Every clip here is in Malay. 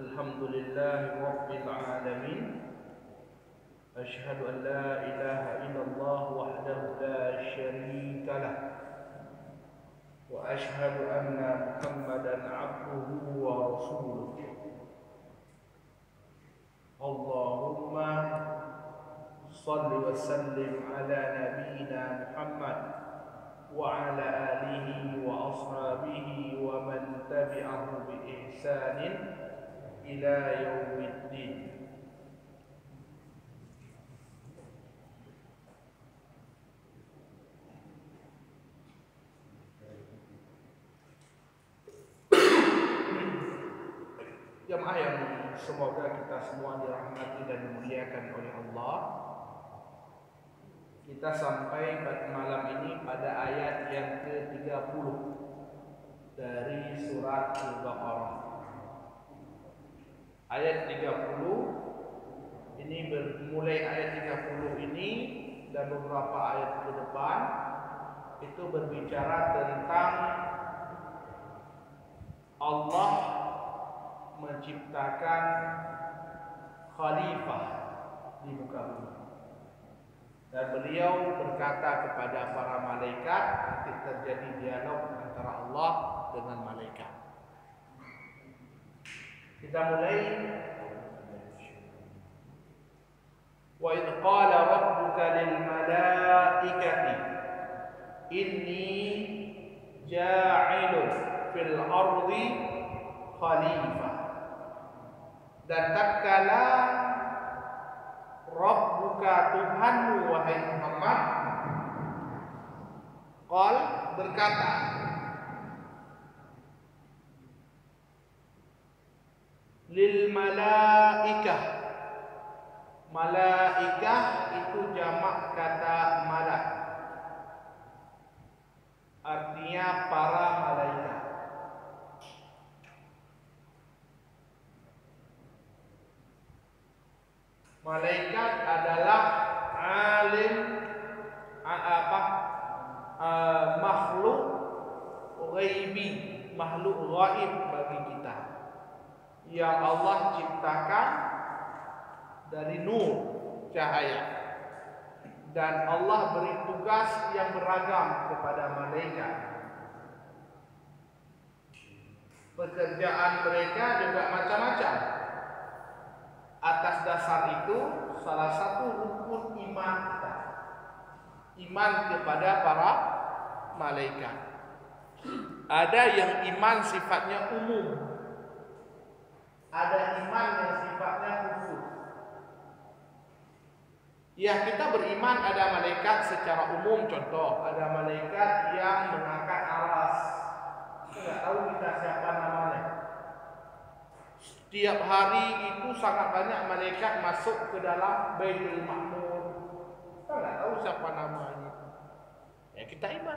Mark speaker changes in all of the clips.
Speaker 1: Alhamdulillahi Rabbil Alamin. Ashhadu an la ilaha illallah wahdahu la syarika lah. Wa ashhadu anna Muhammadan abduhu wa rasuluh. Allahumma salli wa sallim ala nabiyyina Muhammad wa ala alihi wa ashabihi wa man tabi'ahu bi ihsanin ila yaumiddin. Jamaah yang semoga kita semua dirahmati dan dimuliakan oleh Allah. Kita sampai malam ini pada ayat yang ke-30 dari surat Al-Baqarah. Ayat 30 ini bermulai ayat 30 ini dan beberapa ayat ke depan itu berbicara tentang Allah menciptakan khalifah di muka bumi. Dan beliau berkata kepada para malaikat, nanti terjadi dialog antara Allah dengan malaikat. Kita mulai. Wa idh qala rabbuka lil malaikati inni ja'ilun fil ardi khalifah. Dan tatkala Rabbuka Tuhanmu wahai Muhammad qal berkata lil malaikah. Malaikah itu jamak kata malak, artinya para malaikat. Malaikat adalah alim makhluk ghaibi, makhluk gaib bagi kita yang Allah ciptakan dari nur cahaya, dan Allah beri tugas yang beragam kepada malaikat. Pekerjaan mereka juga macam-macam. Atas dasar itu salah satu rukun iman kita, iman kepada para malaikat. Ada yang iman sifatnya umum, ada iman yang sifatnya khusus. Ya, kita beriman ada malaikat secara umum. Contoh, ada malaikat yang mengangkat aras. Kita nggak tahu kita siapa namanya. Setiap hari itu sangat banyak malaikat masuk ke dalam Baitul Ma'mur. Kita nggak tahu siapa namanya. Ya, kita iman.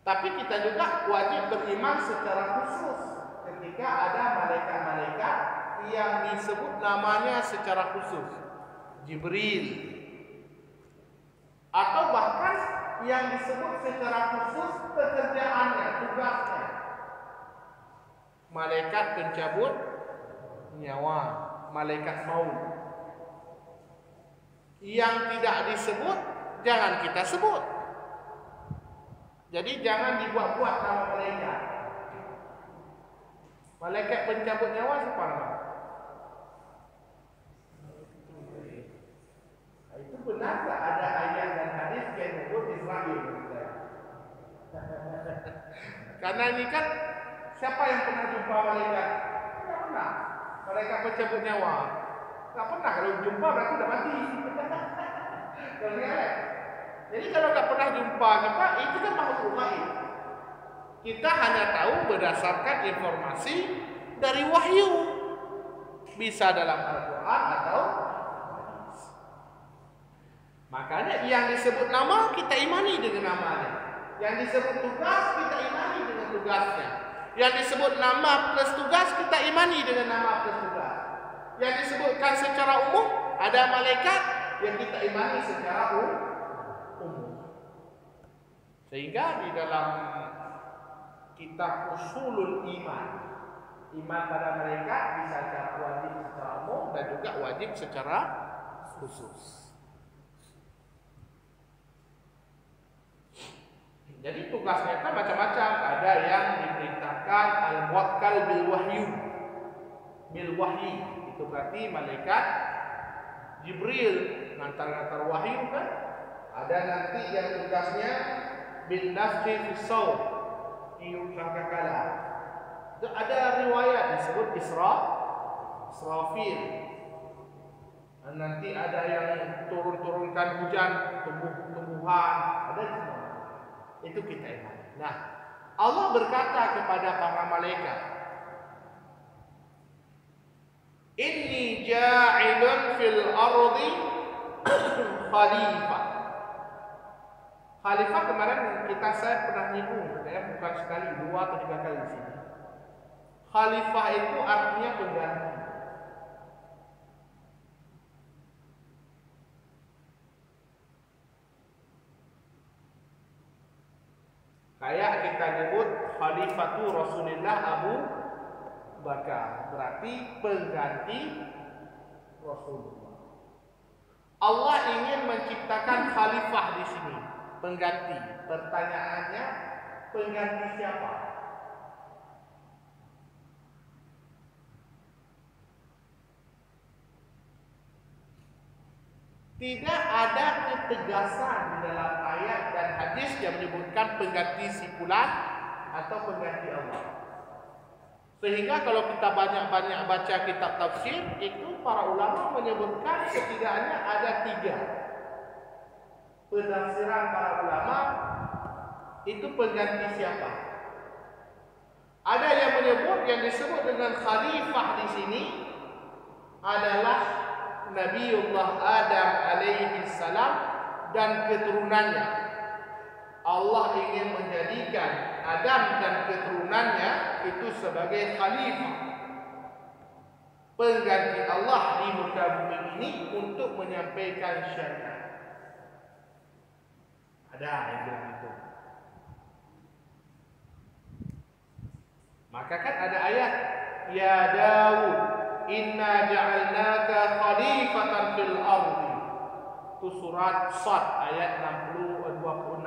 Speaker 1: Tapi kita juga wajib beriman secara khusus ketika ada malaikat-malaikat yang disebut namanya secara khusus. Jibril. Atau bahkan yang disebut secara khusus pekerjaannya, tugasnya. Malaikat pencabut nyawa, malaikat maut. Yang tidak disebut jangan kita sebut. Jadi jangan dibuat-buat nama malaikat. Malaikat pencabut nyawa siapa nama? Itu benarkah ada ayat dan hadis yang menyebut Israel? Karena ini kan siapa yang pernah jumpa malaikat? Tidak pernah. Malaikat pencabut nyawa. Tak pernah. Kalau jumpa berarti dah mati. Jadi kalau tak pernah jumpa, itu kan makhluk gaib. Kita hanya tahu berdasarkan informasi dari wahyu. Bisa dalam Al-Quran atau makanya yang disebut nama kita imani dengan namanya. Yang disebut tugas kita imani dengan tugasnya. Yang disebut nama plus tugas kita imani dengan nama plus tugas. Yang disebutkan secara umum ada malaikat yang kita imani secara umum. Sehingga di dalam kitab Usulul Iman, iman pada malaikat bisa wajib secara khusus. Jadi tugasnya kan macam-macam. Ada yang diperintahkan al-muwakkal bil wahyu, bil wahyi. Itu berarti malaikat Jibril ngantar-ngantar wahyu kan. Ada nanti yang tugasnya bin nafsi fi saur, tiup sangkakala. Itu ada riwayat disebut Israfil. Dan nanti ada yang turunkan hujan, tumbuh-tumbuhan, ada semua. Itu kita ingat. Nah, Allah berkata kepada para malaikat, Inni ja'ilun fil ardi khalifah. Khalifah kemarin saya pernah nyinggung, bukan sekali, 2 atau 3 kali di sini. Khalifah itu artinya pengganti. Kayak kita nyebut Khalifatu Rasulullah Abu Bakar, berarti pengganti Rasulullah. Allah ingin menciptakan khalifah di sini, pengganti. Pertanyaannya, pengganti siapa? Tidak ada ketegasan di dalam ayat dan hadis yang menyebutkan pengganti si fulan atau pengganti Allah. Sehingga kalau kita banyak-banyak baca kitab tafsir, itu para ulama menyebutkan setidaknya ada 3 penafsiran para ulama itu pengganti siapa. Ada yang menyebut yang disebut dengan khalifah di sini adalah Nabiullah Adam alaihi salam dan keturunannya. Allah ingin menjadikan Adam dan keturunannya itu sebagai khalifah, pengganti Allah di muka bumi ini untuk menyampaikan syariat. Ada yang bilang itu. Maka kan ada ayat, Ya Daud, Inna ja'alnaka khalifatan fil ardi. Itu surat Sad ayat 26.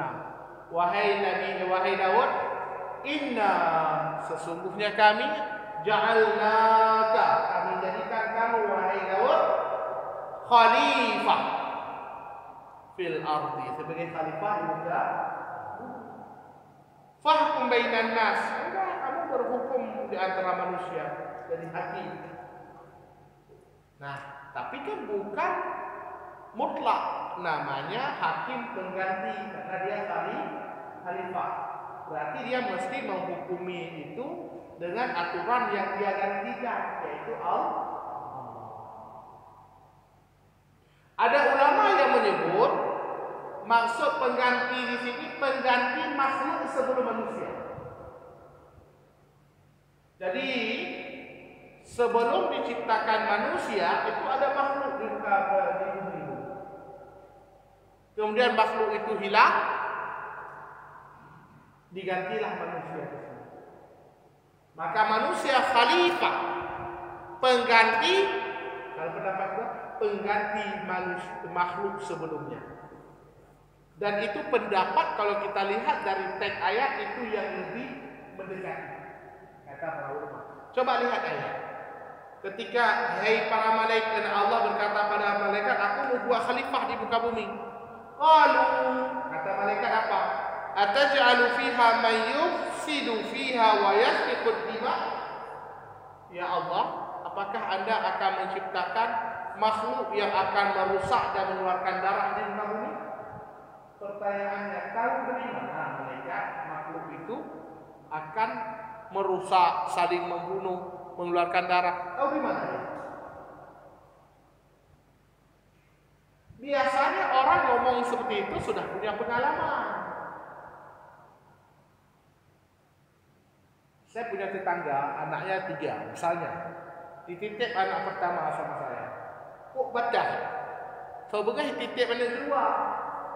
Speaker 1: Wahai Nabi, wahai Daud, Inna, sesungguhnya kami ja'alnaka, kami jadikan kamu wahai Daud khalifah fil ardi, sebagai khalifah di muka. Fahkum bainan nas, kamu berhukum di antara manusia, jadi hakim. Nah, tapi kan bukan mutlak namanya hakim pengganti, karena dia khalifah. Berarti dia mesti menghukumi itu dengan aturan yang dia gantikan, yaitu Allah. Ada ulama yang menyebut maksud pengganti di sini pengganti makhluk sebelum manusia. Jadi sebelum diciptakan manusia itu ada makhluk di muka bumi. Kemudian makhluk itu hilang, digantilah manusia. Maka manusia khalifah, pengganti, kalau pendapat gua, pengganti makhluk sebelumnya. Dan itu pendapat kalau kita lihat dari teks ayat itu yang lebih mendekati, kata para ulama. Coba lihat ayat. Ketika hai para malaikat, Allah berkata pada malaikat, aku mau buat khalifah di muka bumi. Qalu, kata malaikat apa? Ataj'alu fiha man yufsidu fiha wa yasfiku dima? Ya Allah, apakah Anda akan menciptakan makhluk yang akan merusak dan mengeluarkan darah di muka bumi? Pertanyaannya, tahu dari mana malaikat makhluk itu akan merusak, saling membunuh, mengeluarkan darah? Tahu di mana ya? Biasanya orang ngomong seperti itu sudah punya pengalaman. Saya punya tetangga, anaknya 3, misalnya. Dititip anak pertama sama saya. Kok badah? So begah titip anak kedua.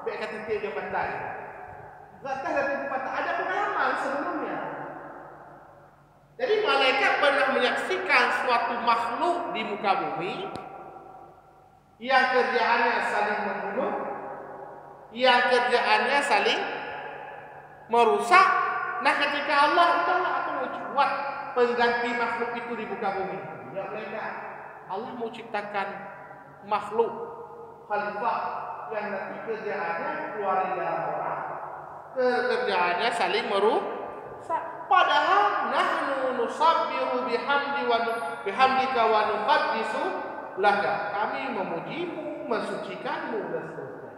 Speaker 1: Baik kata titip dia pandai. Tak tahu dia patah, ada pengalaman sebelumnya. Jadi malaikat pernah menyaksikan suatu makhluk di muka bumi yang kerjaannya saling membunuh, yang kerjaannya saling merusak. Nah, ketika Allah itu akan buat pengganti makhluk itu di muka bumi. Ya mereka, Allah mau ciptakan makhluk khalifah yang nanti kerjaannya keluarin darah orang, kerjaannya saling merusak. Padahal nahnu nusabbihu bihamdika wa nuqaddisu laka. Kami memujimu, mensucikanmu dan seterusnya.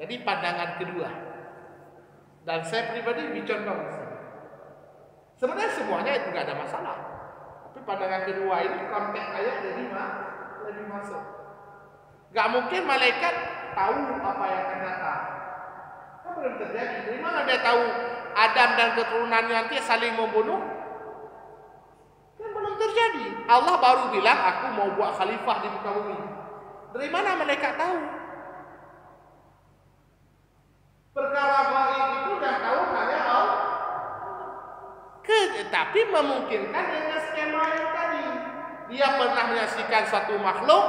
Speaker 1: Jadi pandangan kedua. Dan saya pribadi bicara sebenarnya semuanya itu tidak ada masalah. Tapi pandangan kedua ini konteks ayat lebih masuk. Gak mungkin malaikat tahu apa yang akan datang. Kan belum terjadi. Dari mana dia tahu Adam dan keturunannya nanti saling membunuh? Kan belum terjadi. Allah baru bilang aku mau buat khalifah di muka bumi. Dari mana malaikat tahu? Perkara gaib itu dah tahu hanya Allah. Tapi memungkinkan dengan skema yang tadi. Dia pernah menyaksikan satu makhluk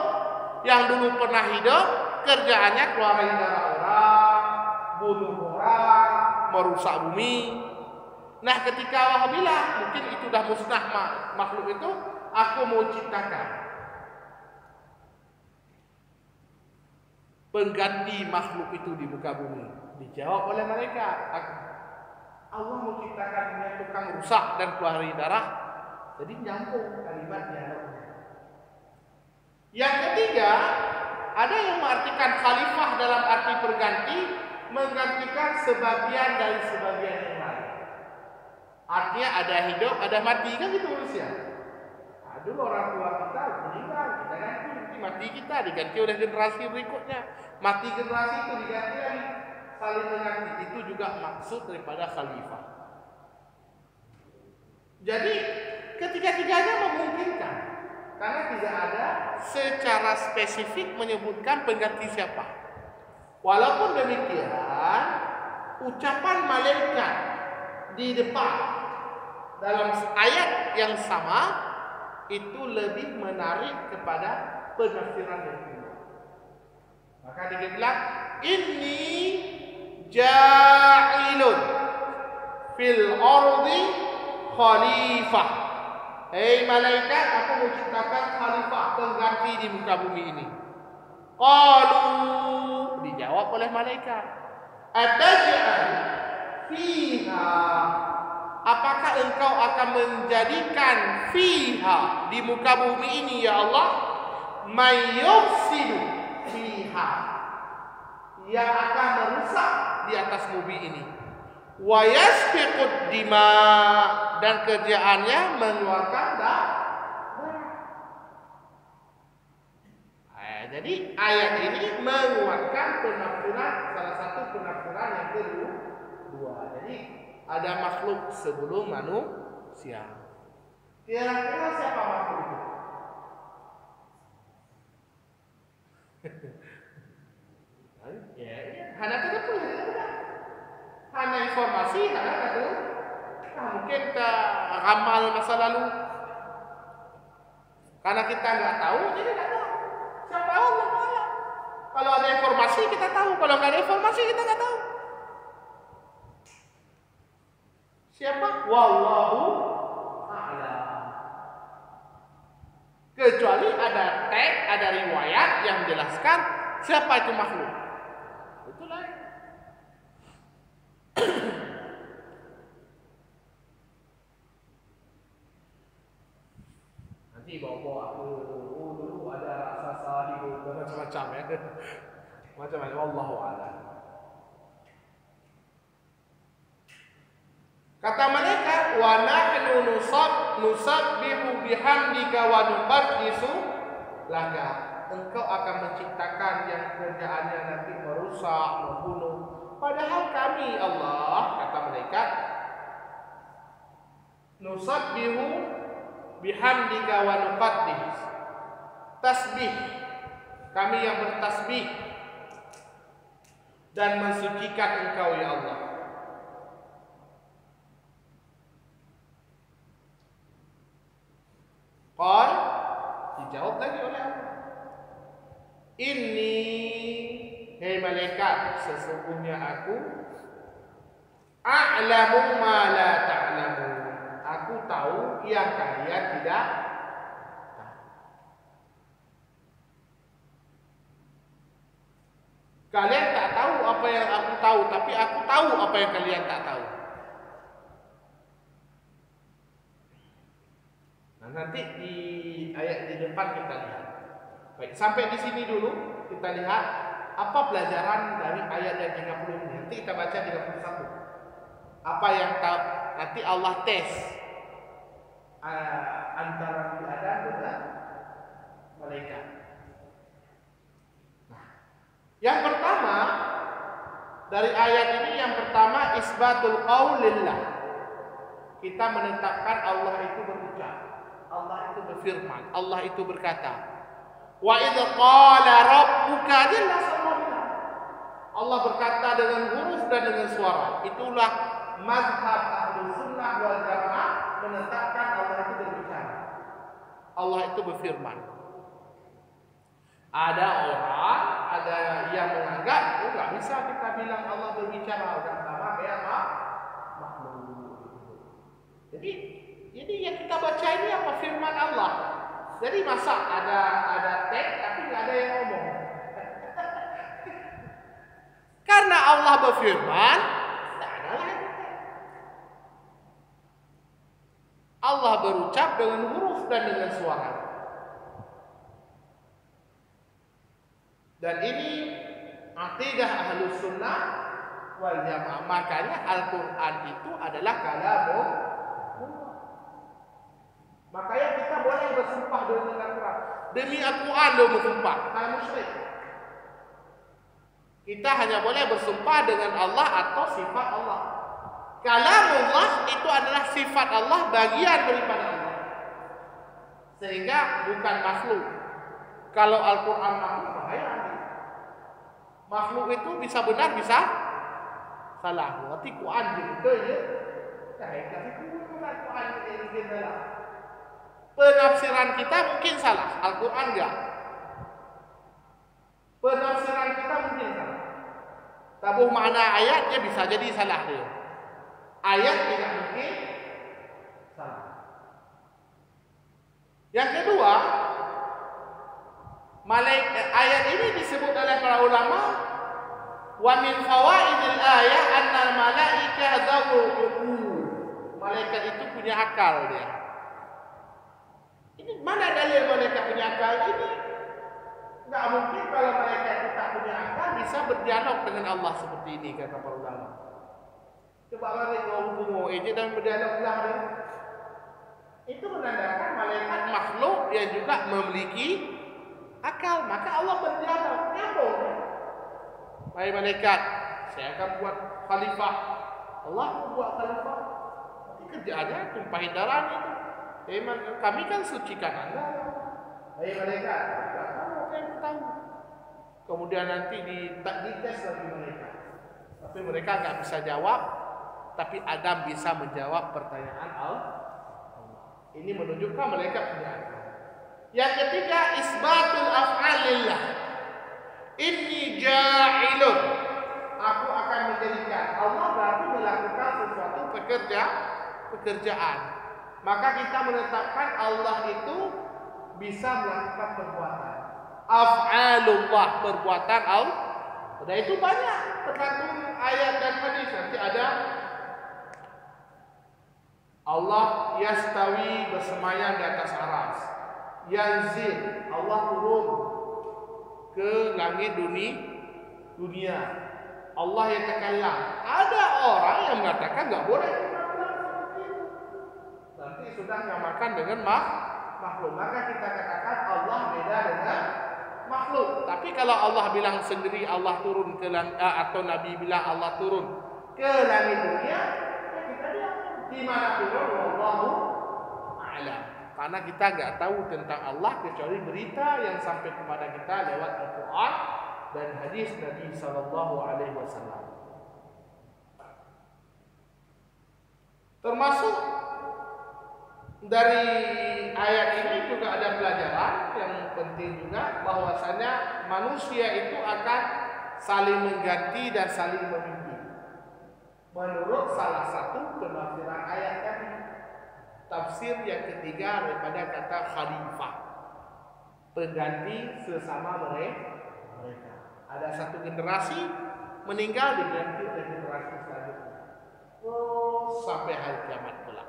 Speaker 1: yang dulu pernah hidup, kerjaannya keluarin darah orang, bunuh orang, merusak bumi. Nah, ketika Allah bilang mungkin itu dah musnah makhluk itu, aku mau ciptakan pengganti makhluk itu di muka bumi. Dijawab oleh mereka, Allah mau ciptakan yang tukang rusak dan keluarin darah. Jadi nyambung kalimatnya. Yang ketiga, ada yang mengartikan khalifah dalam arti berganti, menggantikan sebagian dari sebagian yang lain. Artinya ada hidup, ada mati, kan gitu manusia. Dulu orang tua kita meninggal, kita ganti mati kita, diganti oleh generasi berikutnya. Mati generasi itu diganti lagi, saling mengganti. Itu juga maksud daripada khalifah. Jadi ketiga-tiganya memungkinkan, karena tidak ada secara spesifik menyebutkan pengganti siapa. Walaupun demikian, ucapan malaikat di depan dalam ayat yang sama itu lebih menarik kepada penafsiran yang kedua. Maka dia bilang, inni ja'ilun fil ardi khalifah. Hei malaikat, aku menciptakan khalifah, pengganti di muka bumi ini. Qalu, dijawab oleh malaikat, ataj'al fiha, apakah engkau akan menjadikan fiha di muka bumi ini ya Allah, mayyufsidu fiha, yang akan merusak di atas bumi ini, wa yasfiqud dima, dan kerjaannya mengeluarkan darah. Jadi ayat ini menguatkan penafsiran, salah satu penafsiran yang kedua. Jadi ada makhluk sebelum manusia. Kira-kira siapa makhluk itu? Hanya itu hanya informasi, hanya itu. Mungkin kita ramal masa lalu. Karena kita nggak tahu, jadi nggak tahu. Siapa Allah? Kalau ada informasi kita tahu, kalau nggak ada informasi kita nggak tahu. Siapa? Wallahu a'lam. Kecuali ada teks, ada riwayat yang menjelaskan siapa itu makhluk. Itulah. Nanti bawa aku dulu ada raksasa hidup macam-macam ya. Macam-macam, wallahu a'lam. Kata mereka, wa nahnu nusabbihu bihamdika wa nuqaddisu laka. Engkau akan menciptakan yang kerjaannya nanti merusak, membunuh. Padahal kami Allah, kata mereka, nusabbihu bihamdika wa nuqaddis. Tasbih, kami yang bertasbih dan mensucikan engkau ya Allah. Dijawab lagi oleh Allah, Inni, hei malaikat, sesungguhnya aku a'lamu ma la ta'lamun. Aku tahu yang kalian tidak tahu. Kalian tak tahu apa yang aku tahu, tapi aku tahu apa yang kalian tak tahu. Nah, nanti di ayat di depan kita lihat. Baik, sampai di sini dulu kita lihat apa pelajaran dari ayat yang 30 ini. Nanti kita baca 31. Apa yang tahu, nanti Allah tes antara Nabi Adam dengan malaikat. Nah, yang pertama dari ayat ini, yang pertama isbatul qaul lillah. Kita menetapkan Allah itu berucap, Allah itu berfirman, Allah itu berkata. Wa idz qala rabbuka jalla samawati. Allah berkata dengan huruf dan dengan suara. Itulah mazhab Ahlus Sunnah wal Jamaah, menetapkan Allah itu berbicara. Allah itu berfirman. Ada orang, ada yang menganggap, oh enggak bisa kita bilang Allah berbicara, udah sama kayak makhluk. Jadi yang kita baca ini apa? Firman Allah. Jadi masa ada teks tapi nggak ada yang ngomong. Karena Allah berfirman, tak ada lagi. Allah berucap dengan huruf dan dengan suara. Dan ini akidah Ahlus Sunnah wal Jamaah. Makanya Al-Quran itu adalah kalamullah. Makanya kita boleh bersumpah dengan Al-Quran. Demi Al-Quran lo bersumpah, kamu musyrik. Kita hanya boleh bersumpah dengan Allah atau sifat Allah. Kalamullah itu adalah sifat Allah, bagian daripada Allah. Sehingga bukan makhluk. Kalau Al-Quran makhluk, bahaya. Makhluk itu bisa benar, bisa salah. Berarti Quran juga ya. Tapi Quran itu salah. Penafsiran kita mungkin salah, Al-Quran enggak. Penafsiran kita mungkin salah. Tabuh makna ayatnya bisa jadi salah dia. Ayat tidak mungkin salah. Yang kedua, ayat ini disebut oleh para ulama, wa min fawaidil ayat annal malaika dzawul uqul. Malaikat itu punya akal dia. Ini mana dalil malaikat punya akal ini? Enggak mungkin kalau malaikat itu tak punya akal bisa berdialog dengan Allah seperti ini, kata para ulama. Coba balik ke hukum aja dan berdialog lah dia. Itu menandakan malaikat makhluk yang juga memiliki akal, maka Allah berdialog. Nyambung. Baik malaikat, saya akan buat khalifah. Allah buat khalifah. Nanti kerjaannya tumpahin darah itu. Kami kan sucikan Anda. Baik malaikat, kamu yang tahu. Kemudian nanti dites lagi malaikat. Tapi mereka nggak bisa jawab. Tapi Adam bisa menjawab pertanyaan Allah. Ini menunjukkan malaikat punya akal. Yang ketiga, isbatul af'alillah. Inni ja'ilun. Aku akan menjadikan. Allah berarti melakukan sesuatu pekerjaan. Maka kita menetapkan Allah itu bisa melakukan perbuatan. Af'alullah, perbuatan Allah. Dan itu banyak tergantung ayat dan hadis. Nanti ada Allah yastawi, bersemayam di atas aras. Yanzil, Allah turun ke langit dunia. Allah yang takallam. Ada orang yang mengatakan enggak boleh. Nanti sudah nyamakan dengan makhluk. Maka kita katakan Allah beda dengan makhluk. Tapi kalau Allah bilang sendiri Allah turun ke langit, atau Nabi bilang Allah turun ke langit dunia, ya kita lihat di mana turun, wallahu a'lam. Karena kita enggak tahu tentang Allah kecuali berita yang sampai kepada kita lewat Al-Quran dan hadis Nabi sallallahu alaihi wasallam. Termasuk dari ayat ini juga ada pelajaran yang penting juga, bahwasanya manusia itu akan saling mengganti dan saling memimpin. Menurut salah satu penafsiran ayat tadi, tafsir yang ketiga daripada kata khalifah, pengganti sesama mereka. Ada satu generasi meninggal diganti oleh generasi selanjutnya. Sampai hari kiamat kelak.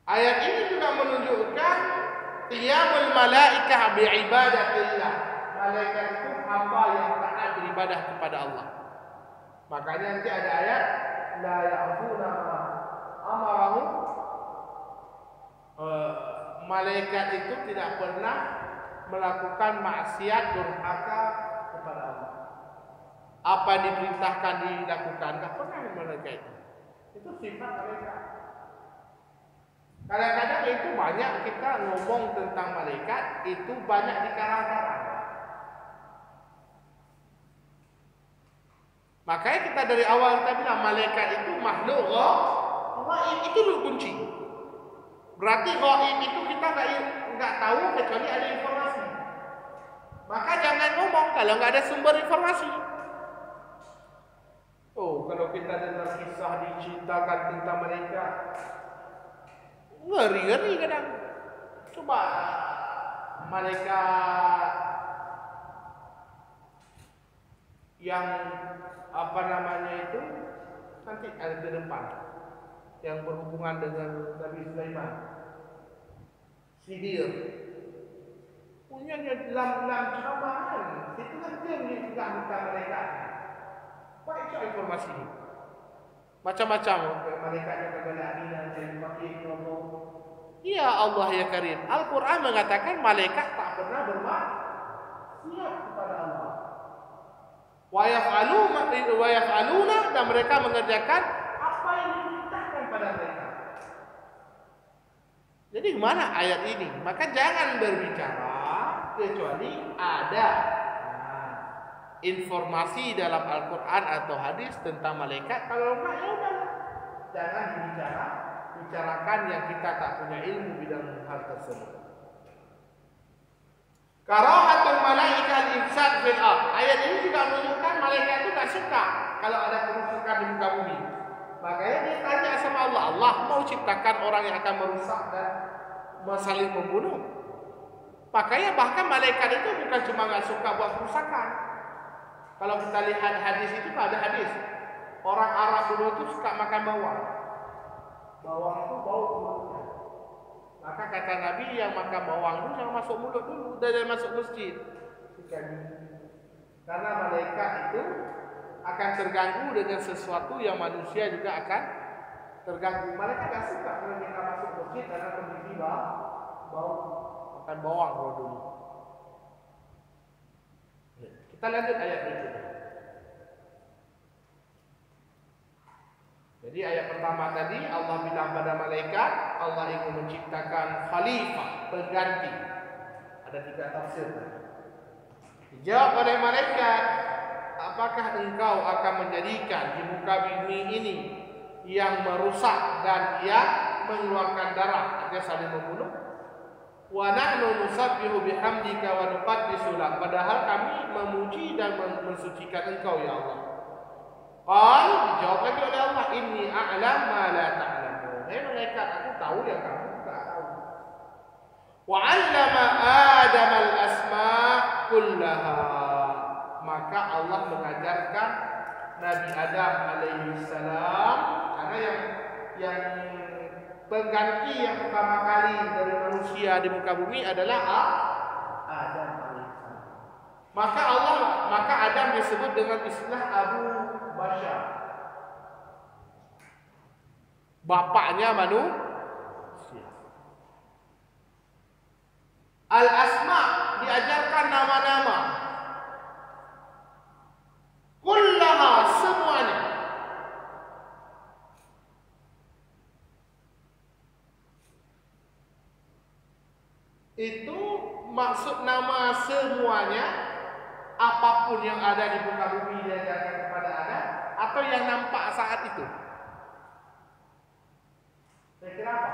Speaker 1: Ayat ini juga menunjukkan qiyamul malaikah bi'ibadatillah. Malaikat itu hamba yang taat beribadah kepada Allah. Makanya nanti ada ayat la ya'funa ma amarahum. Malaikat itu tidak pernah melakukan maksiat durhaka kepada Allah. Apa diperintahkan dilakukan, tak pernah malaikat itu. Itu sifat malaikat. Kadang-kadang itu banyak kita ngomong tentang malaikat, itu banyak dikarang-karang. Makanya kita dari awal kita bilang malaikat itu makhluk ghaib, itu dulu kunci. Berarti ghaib itu kita enggak tahu kecuali ada informasi. Maka jangan ngomong kalau enggak ada sumber informasi. Oh, kalau kita dengar kisah diceritakan tentang malaikat, ngeri-ngeri kadang. Coba malaikat yang apa namanya itu nanti ada ke depan yang berhubungan dengan Nabi Sulaiman, sihir punya dalam ceramah itu kan dia menjelaskan mereka baca informasi macam-macam malaikatnya kebenaran dan jadi pakai ngomong. Ya Allah ya Karim, Al-Quran mengatakan malaikat tak pernah bermaksiat kepada Allah. Wa yaf'aluna, dan mereka mengerjakan apa yang diperintahkan pada mereka. Jadi mana ayat ini? Maka jangan berbicara kecuali ada informasi dalam Al-Quran atau hadis tentang malaikat. Kalau enggak ya udah, jangan bicarakan yang kita tak punya ilmu bidang hal tersebut. Karahatul malaikah al-ifsad fil ardh. Ayat ini juga menunjukkan malaikat itu tak suka kalau ada kerusakan di muka bumi. Makanya dia tanya sama Allah, Allah mau ciptakan orang yang akan merusak dan saling membunuh. Makanya bahkan malaikat itu bukan cuma enggak suka buat kerusakan. Kalau kita lihat hadis itu ada hadis orang Arab dulu itu suka makan bawang. Bawang itu bau mulutnya. Maka kata Nabi yang makan bawang itu jangan masuk mulut dulu, dan masuk masjid. Karena malaikat itu akan terganggu dengan sesuatu yang manusia juga akan terganggu. Malaikat tak suka kalau kita masuk masjid karena kondisi bau makan bawang dulu. Kita lanjut ayat berikutnya. Jadi ayat pertama tadi Allah bilang pada malaikat, Allah ingin menciptakan khalifah, pengganti. Ada 3 tafsir. Dijawab oleh malaikat, apakah engkau akan menjadikan di muka bumi ini yang merusak dan yang mengeluarkan darah, artinya saling membunuh? Wa nahnu nusabbihu bihamdika wa nuqaddisu lak. Padahal kami memuji dan mensucikan engkau ya Allah. Qal, dijawab lagi oleh Allah, inni a'lam ma la ta'lamun. Malaikat, aku tahu yang kamu tak tahu. Wa 'allama Adam al-asma' kullaha. Maka Allah mengajarkan Nabi Adam alaihi salam, karena yang pengganti yang pertama kali dari manusia di muka bumi adalah Adam alaihissalam. Maka Adam disebut dengan istilah Abu Bashar, bapaknya manusia. Al-asma diajarkan nama-nama, kullaha semuanya. Itu maksud nama semuanya, apapun yang ada di muka bumi diajarkan kepada Adam, atau yang nampak saat itu. Saya kira apa?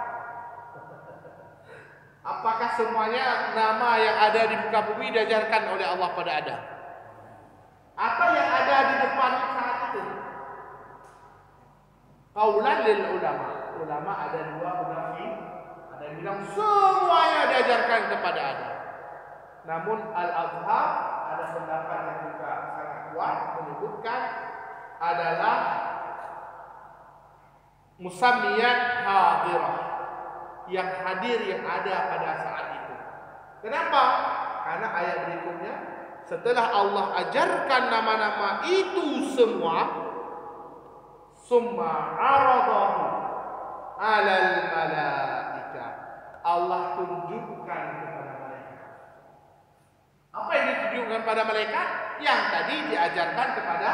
Speaker 1: Apakah semuanya nama yang ada di muka bumi diajarkan oleh Allah pada Adam? Apa yang ada di depan saat itu? Qaulan lil ulama. Ulama ada dua pendapat. Ada yang bilang semuanya diajarkan kepada Adam. Namun Al-Azhar ada pendapat yang juga sangat kuat menyebutkan adalah musammiyat hadirah, yang hadir, yang ada pada saat itu. Kenapa? Karena ayat berikutnya, setelah Allah ajarkan nama-nama itu semua, summa aradahu alal malaika, Allah tunjukkan kepada malaikat. Apa yang ditunjukkan pada malaikat? Yang tadi diajarkan kepada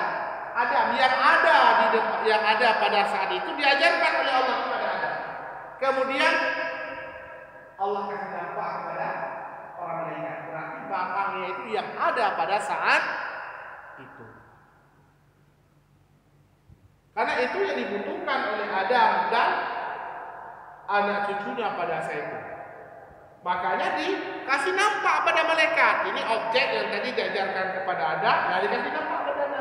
Speaker 1: Adam, yang ada pada saat itu diajarkan oleh Allah kepada Adam. Kemudian Allah kasih dampak kepada orang malaikat. Berarti bapaknya itu yang ada pada saat itu. Karena itu yang dibutuhkan oleh Adam dan anak cucunya pada saat itu. Makanya dikasih nampak pada malaikat. Ini objek yang tadi diajarkan kepada Adam, dan dikasih nampak kepada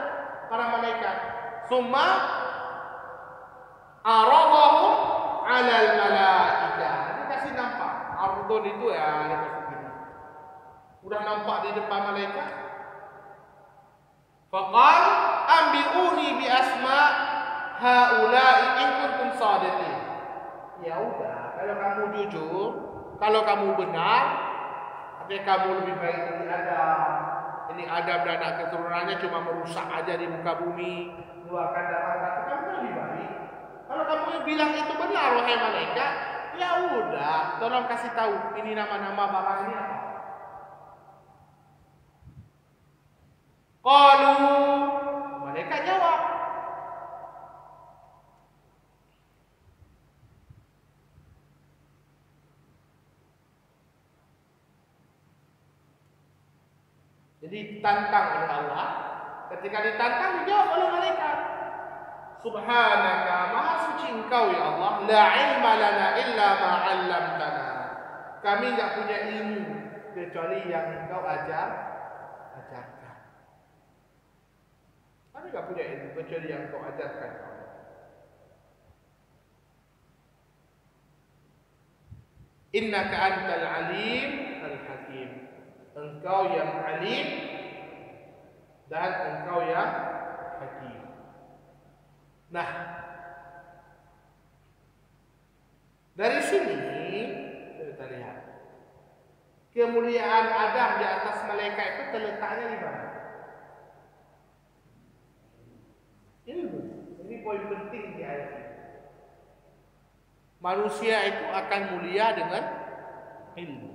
Speaker 1: para malaikat. Summa aradahu alal malaika. Dikasih nampak. Ardon itu ya dikasih gini. Udah nampak di depan malaikat. Faqal ambi'uni bi asma haula'i in kuntum shadiqin. Ya udah, kalau kamu jujur, kalau kamu benar, artinya kamu lebih baik dari Adam. Ini Adam dan anak keturunannya cuma merusak aja di muka bumi, mengeluarkan darah, kamu lebih baik. Kalau kamu bilang itu benar, wahai malaikat, ya udah, tolong kasih tahu ini nama-nama barang ini apa. Qalu, malaikat jawab, jadi ditantang oleh Allah. Ketika ditantang, dijawab oleh malaikat, Subhanaka, maha suci engkau ya Allah, la ilma lana illa ma 'allamtana. Kami enggak punya ilmu kecuali yang engkau ajarkan. Kami enggak punya ilmu kecuali yang engkau ajarkan. Innaka antal alim al-hakim. Engkau yang alim dan engkau yang hakim. Nah, dari sini kita lihat kemuliaan Adam di atas malaikat itu terletaknya di mana? Ilmu. Ini poin penting di ayat ini. Manusia itu akan mulia dengan ilmu.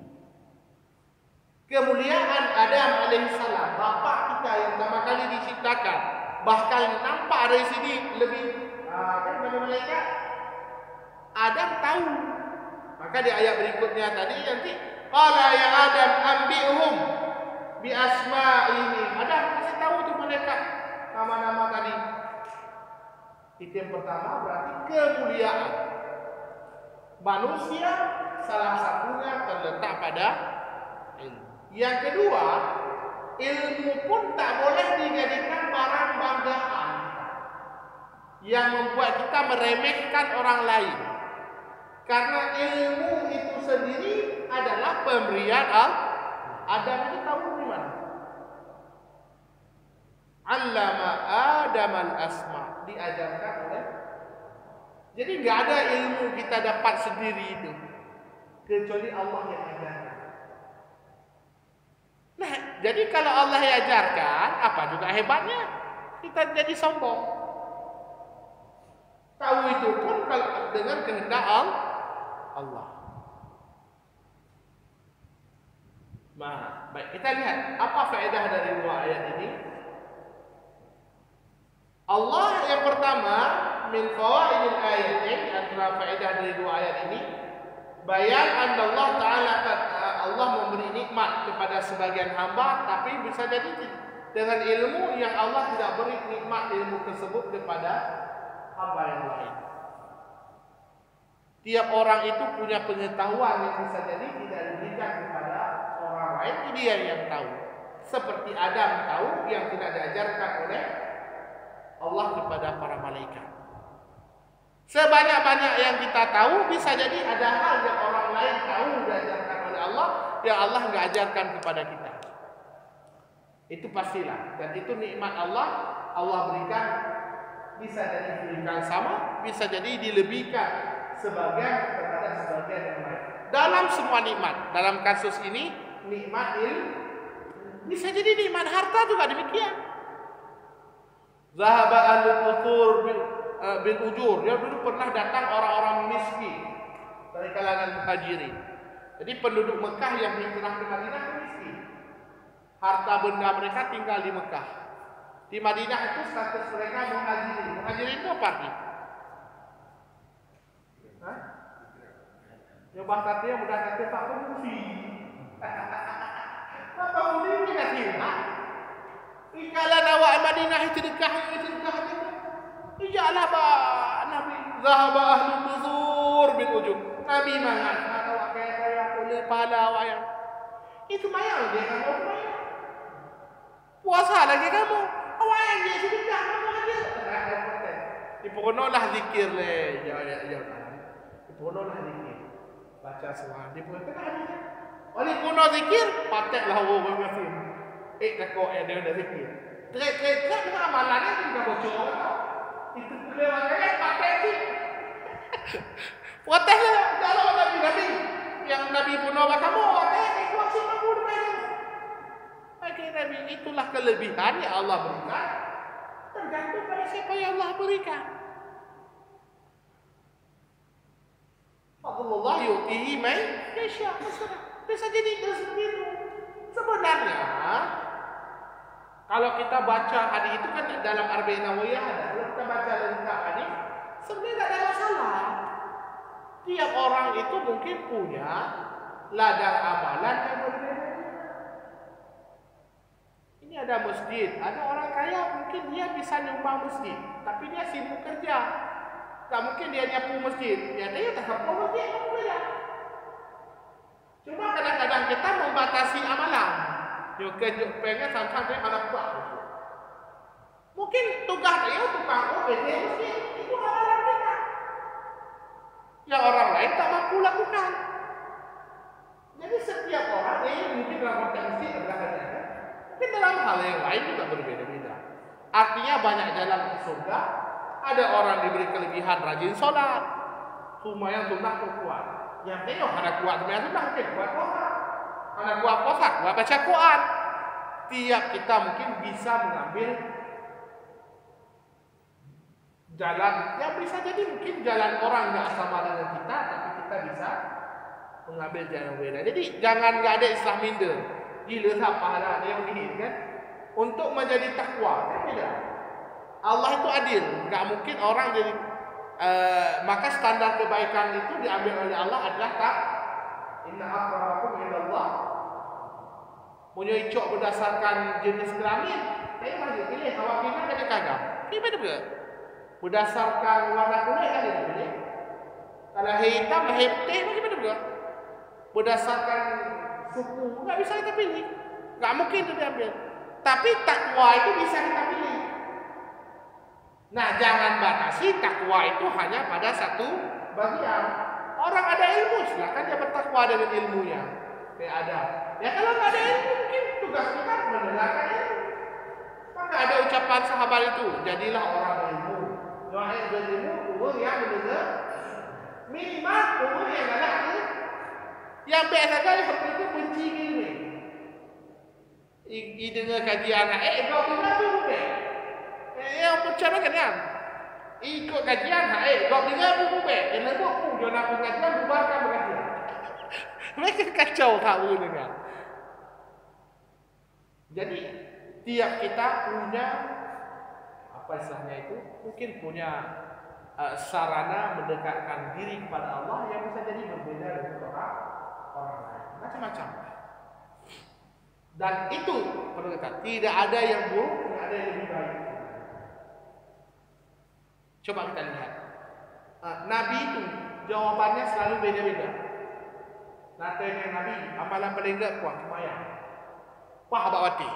Speaker 1: Kemuliaan Adam alaihissalam, bapak kita yang pertama kali diciptakan, bahkan nampak dari sini lebih daripada malaikat. Adam tahu. Maka di ayat berikutnya tadi nanti qala ya Adam ambi'hum bi asma'ihim. Adam kasih tahu tu malaikat nama-nama tadi. Itu yang pertama, berarti kemuliaan manusia salah satunya terletak pada ilmu. Yang kedua, ilmu pun tak boleh dijadikan barang banggaan yang membuat kita meremehkan orang lain. Karena ilmu itu sendiri adalah pemberian Adam itu tahu di mana? Allama Adam al-asma, diajarkan oleh. Jadi enggak ada ilmu kita dapat sendiri itu kecuali Allah yang ajarkan. Nah, jadi kalau Allah yang ajarkan, apa juga hebatnya kita jadi sombong. Tahu itu pun kalau dengan kehendak Allah. Nah, baik, kita lihat apa faedah dari dua ayat ini. Allah yang pertama, min fawaidil ayatin, antara faedah dari dua ayat ini, bayan Allah Ta'ala Allah memberi nikmat kepada sebagian hamba, tapi bisa jadi dengan ilmu yang Allah tidak beri nikmat ilmu tersebut kepada hamba yang lain. Tiap orang itu punya pengetahuan yang bisa jadi tidak diberikan kepada orang lain, ini dia yang tahu. Seperti Adam tahu yang tidak diajarkan oleh Allah kepada para malaikat. Sebanyak-banyak yang kita tahu, bisa jadi ada hal yang orang lain tahu diajarkan oleh Allah yang Allah nggak ajarkan kepada kita. Itu pastilah, dan itu nikmat Allah. Allah berikan, bisa jadi diberikan sama, bisa jadi dilebihkan sebagian kepada sebagian yang lain. Dalam semua nikmat, dalam kasus ini nikmat ilmu, bisa jadi nikmat harta juga demikian. Zahaba ahlul qusur bil ujur. Ya, dulu pernah datang orang-orang miskin dari kalangan muhajirin. Jadi penduduk Mekah yang hijrah ke Madinah miskin. Harta benda mereka tinggal di Mekah. Di Madinah itu status mereka muhajirin. Muhajirin itu apa arti? Hah? Ya bahasa dia mudah kata tak pengungsi. Apa mungkin kita tidak? Ikalan awak Madinah itu dekah. Ijalah ba Nabi zahaba ahlul qusur bil ujub. Nabi mangan awak kaya boleh pahala awak yang itu mayang dia kamu mayang. Puasa lagi kamu. Awak yang dia sedekah kamu ada. Dipokonolah zikir le. Ya. Dipokonolah zikir. Baca surah dipokonolah hadis. Oleh kuno zikir pateklah orang berfirman. Takut dia ada zikir. Trek dengan amalannya juga bocor. Itu kelewatnya pakai sih. Watahlah kalau Nabi yang Nabi puno kamu watah kuasa kamu dengan. Pakai Nabi itulah kelebihan yang Allah berikan. Tergantung pada siapa yang Allah berikan. Allah yu'tihi man yasha. Bisa jadi seperti itu. Sebenarnya kalau kita baca hadis itu kan dalam Arba'in Nawawiyah ada. Kalau kita baca lengkap hadis, sebenarnya tidak ada masalah. Tiap orang itu mungkin punya ladang amalan yang berbeda. Ini ada masjid, ada orang kaya mungkin dia bisa nyumbang masjid, tapi dia sibuk kerja. Tak mungkin dia nyapu masjid. Dia tak sapu masjid, tak boleh. Cuma kadang-kadang kita membatasi amalan. Yo kerja pengen sampai anak buah. Mungkin tugas dia tukang OPD itu amalan kita. Yang orang lain tak mampu lakukan. Jadi setiap orang mungkin dalam potensi berbeda-beda. Mungkin dalam hal yang lain juga berbeda-beda. Artinya banyak jalan ke surga. Ada orang diberi kelebihan rajin sholat. Lumayan sunnah kuat. Yang tengok ada kuat lumayan sunnah mungkin kuat puasa. Anak kuat puasa, kuat baca Quran. Tiap kita mungkin bisa mengambil jalan yang bisa jadi mungkin jalan orang nggak sama dengan kita, tapi kita bisa mengambil jalan berbeda. Jadi jangan nggak ada Islam minder. Gila tak pahala yang begini kan? Untuk menjadi takwa, kan beda. Allah itu adil, nggak mungkin orang jadi maka standar kebaikan itu diambil oleh Allah adalah tak. Inna akramakum indallah. Punya icok berdasarkan jenis kelamin, saya masih pilih awak kita jadi kagam. Gimana juga? Berdasarkan warna kulit kan dia pilih. Kalau hitam, putih, bagaimana juga? Berdasarkan suku, nggak bisa kita pilih. Nggak mungkin itu diambil. Tapi takwa itu bisa kita pilih. Nah, jangan batasi takwa itu hanya pada satu bagian. Orang ada ilmu, silakan dia bertakwa dengan ilmunya. Kayak ada. Ya kalau nggak ada ilmu, mungkin tugas kita mendengarkan ilmu. Maka ada ucapan sahabat itu, jadilah orang berilmu. Wahai berilmu, umur yang mendengar. Minimal umur yang ada ilmu. Yang biasa kali seperti itu benci ilmu. Dengar kajian anak, kau dengar tu bukan? Yang macam mana kan? Ikut kajian, kau dengar tu bukan? Yang lain pun, jangan nak kajian, bubarkan kajian. Mereka kacau tahu dengar. Jadi tiap kita punya apa istilahnya itu? Mungkin punya sarana mendekatkan diri kepada Allah yang bisa jadi berbeda dengan orang lain. Macam-macam. Dan itu perlu kita. Tidak ada yang buruk, tidak ada yang lebih baik. Coba kita lihat. Nabi itu jawabannya selalu beda-beda. Natanya Nabi, amalan paling enggak kuat semayang. Wah, abak wati.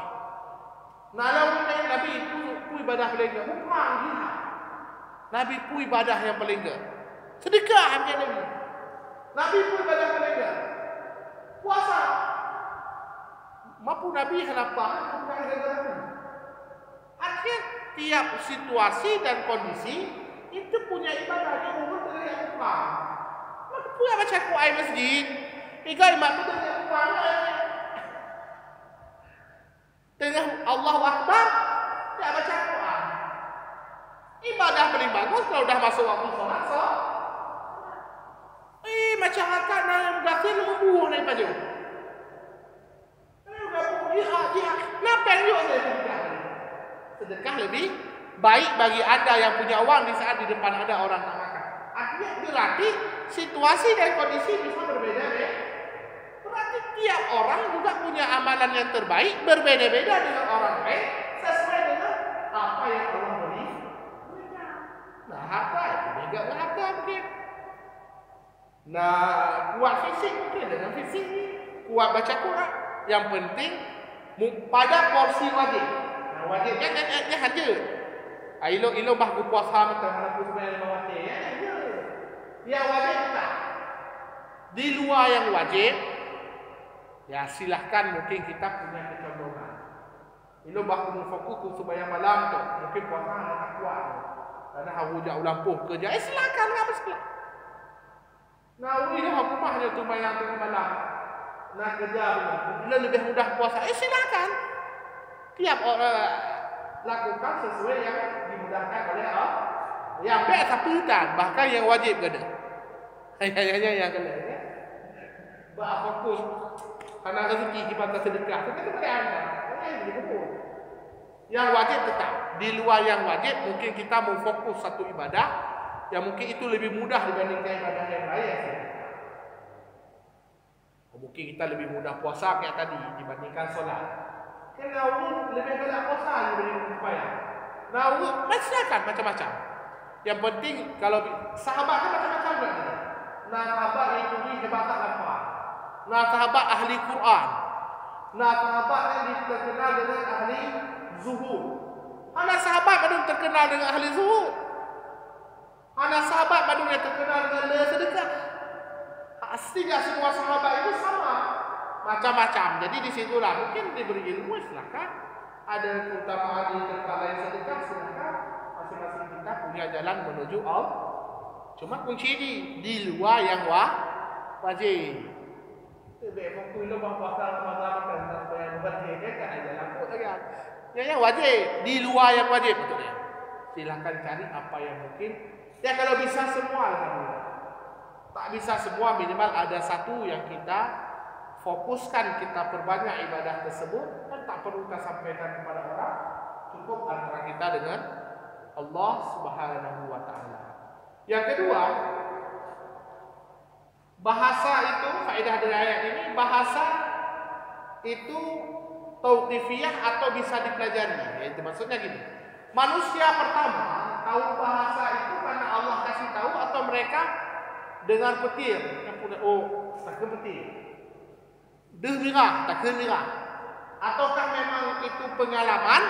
Speaker 1: Nalau Nabi pu ibadah paling enggak, bukan dia. Nabi pu ibadah yang paling enggak. Sedekah macam Nabi. Nabi pu ibadah paling enggak. Puasa. Mampu Nabi kenapa? Bukan gara-gara. Akhir tiap situasi dan kondisi itu punya ibadahnya umum dari Al-Quran. Maka punya baca Quran masjid. Tiga imam itu dari Al-Quran. Dengan Allahu Akbar, dia baca Quran. Ibadah paling bagus kalau dah masuk waktu sholat. Masyarakat yang berhasil membuang daripada itu. Jihad. Kenapa yang yuk sedekah? Sedekah lebih baik bagi anda yang punya uang di saat di depan ada orang tak makan. Artinya berarti situasi dan kondisi bisa berbeda. Berarti tiap orang juga punya amalan yang terbaik berbeda-beda dengan orang lain sesuai dengan apa yang Allah beri. Nah, harta itu juga harta mungkin. Nah, kuat fisik mungkin dengan fisik, kuat baca Quran. Yang penting pada porsi wajib. Nah, wajibnya haja. Ilo bah puasa mentang aku sebenarnya 5 waktu ya. Yang wajib tak. Di luar yang wajib, ya silahkan mungkin kita punya kecondongan. Ilo bah fokus sembahyang malam tu, mungkin puasa tak kuat. Karena hawu jauh lampuh kerja, silakan enggak masalah. Nah, ilo rumah je sembahyang tengah malam. Nak kerja bila lebih mudah puasa, silakan. Tiap orang lakukan sesuai yang dimudahkan oleh Allah. Yang baik satu dan bahkan yang wajib kena. Hanya yang kena. Bah fokus karena rezeki kita sedekah. Kita boleh anda. Yang wajib tetap. Di luar yang wajib mungkin kita mau fokus satu ibadah yang mungkin itu lebih mudah dibandingkan ibadah yang lain. Mungkin kita lebih mudah puasa kayak tadi dibandingkan solat. Kenapa lebih banyak puasa dibandingkan sembahyang? Nah, macam-macam. Yang penting kalau sahabat kan macam-macam juga. Nah, sahabat yang tinggi jabatan apa? Nah, sahabat ahli Quran. Nah, sahabat yang terkenal dengan ahli zuhud. Anak sahabat baru terkenal dengan ahli zuhud. Anak sahabat baru yang terkenal dengan sedekah. Tidak semua sahabat itu sama, macam-macam. Jadi di situlah mungkin diberi ilmu, silakan. Ada keutamaan di tempat lain sedekah, silakan. Masing-masing kita punya jalan menuju Allah. Cuma kunci di luar yang wajib. Lebih fokus lo puasa Ramadan kan sampai wajib kan ada lampu kan. Yang wajib di luar yang wajib betul ya. Silakan cari apa yang mungkin. Ya kalau bisa semua alhamdulillah. Tak bisa semua, minimal ada satu yang kita fokuskan, kita perbanyak ibadah tersebut dan tak perlu kita sampaikan kepada orang. Cukup antara kita dengan Allah Subhanahu wa taala. Yang kedua, bahasa itu faedah dari ayat ini, bahasa itu tauqifiyah atau bisa dipelajari. Itu maksudnya gini. Manusia pertama tahu bahasa itu karena Allah kasih tahu atau mereka dengan petir yang punya tak ke petir. Dengar, tak ke dengar. Ataukah memang itu pengalaman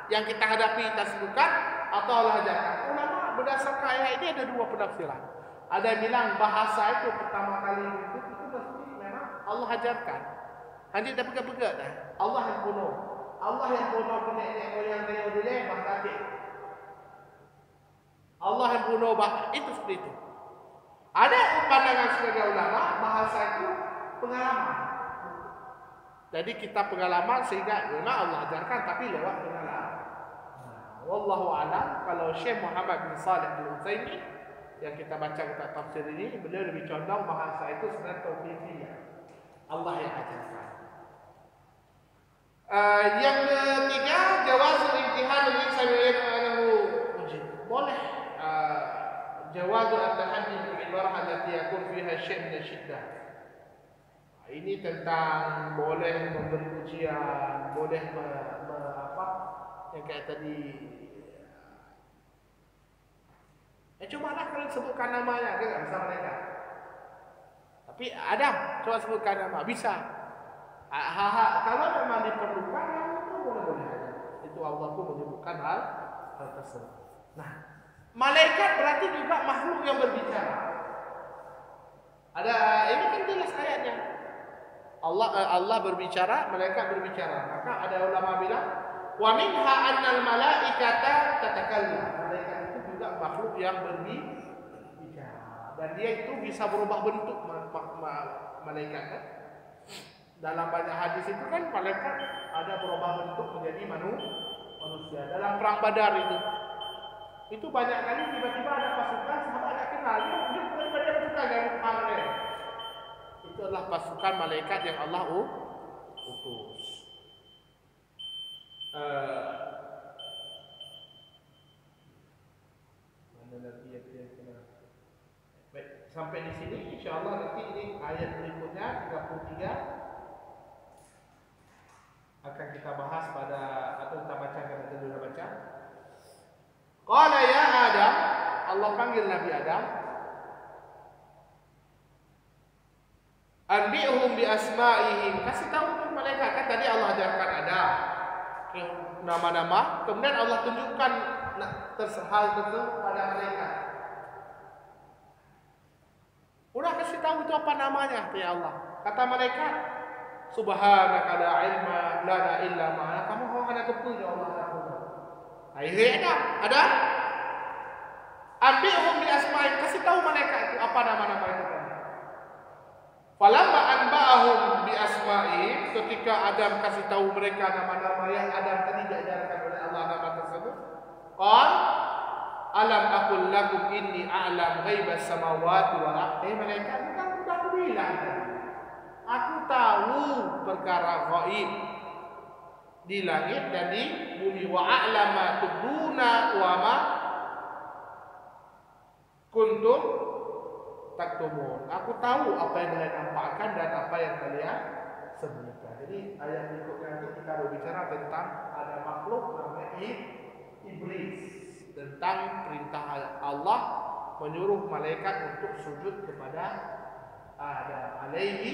Speaker 1: yang kita hadapi, kita sebutkan atau Allah ajarkan? Ulama berdasarkan ayat ini ada dua penafsiran. Ada yang bilang bahasa itu pertama kali itu mesti memang Allah ajarkan. Nanti dah pegang-pegang dah. Allah yang kuno. Allah yang kuno punya yang dia boleh bahasa dia. Allah yang kuno itu seperti itu. Ada pandangan sebagai ulama bahasa itu pengalaman. Jadi kita pengalaman sehingga memang Allah ajarkan tapi lewat pengalaman. Wallahu a'lam. Kalau Syekh Muhammad bin Shalih Al-Utsaimin yang kita baca kitab tafsir ini, beliau lebih condong bahasa itu sebenarnya tauqifiyah. Allah yang ajarkan. Yang ketiga, jawazul imtihan al-insan ya'lamu wajib. Boleh jawazul at-tahaddi bil ibarah allati yakun fiha syai' min asyiddah. Ini tentang boleh memberi ujian, boleh apa yang kayak tadi Cobalah kalian sebutkan namanya, dia nggak bisa mereka. Tapi Adam, coba sebutkan nama, bisa. Kalau memang diperlukan, itu boleh-boleh aja. Itu Allah pun menyebutkan hal tersebut. Nah, malaikat berarti juga makhluk yang berbicara. Ada ini kan jelas ayatnya. Allah berbicara, malaikat berbicara. Maka ada ulama bilang, wa minha annal malaikata tatakallam. Malaikat itu juga makhluk yang berbicara. Dan dia itu bisa berubah bentuk malaikat kan? Dalam banyak hadis itu kan malaikat ada berubah bentuk menjadi manusia. Dalam perang Badar itu banyak kali tiba-tiba ada pasukan sahabat tak kenal dia pasukan yang malaikat. Itu adalah pasukan malaikat yang Allah utus. Mana lagi yang kena? Baik, sampai di sini insyaallah nanti ini ayat berikutnya 33 akan kita bahas atau kita bacakan atau kita baca. Qala ya Adam, Allah panggil Nabi Adam. Anbi'hum bi asma'ihim. Kasih tahu mereka, kan tadi Allah ajarkan Adam nama-nama, kemudian Allah tunjukkan hal tersebut pada mereka. Udah kasih tahu itu apa namanya ya Allah. Kata mereka, Subhanaka la ilma lana illa ma. Kamu hanya kepunya Allah Taala. Akhirnya ada anbi'hum bi asma'ihim, kasih tahu mereka itu apa nama-nama itu kan. Falamma anba'ahum bi asma'ihim, ketika Adam kasih tahu mereka nama-nama yang Adam tadi diajarkan oleh Allah nama tersebut, qal alam aqul lakum inni a'lam ghaibas samawati wal ardi. Mereka kan sudah bilang, aku tahu perkara gaib di langit dan di bumi. Wa a'lama tubuna wa ma kuntum taktumun. Aku tahu apa yang kalian nampakkan dan apa yang kalian sembunyikan. Jadi ayat berikutnya itu kita berbicara tentang ada makhluk namanya iblis, tentang perintah Allah menyuruh malaikat untuk sujud kepada Adam alaihi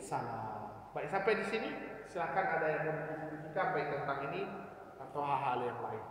Speaker 1: salam. Baik, sampai di sini silakan ada yang mau diskusikan baik tentang ini atau hal-hal yang lain.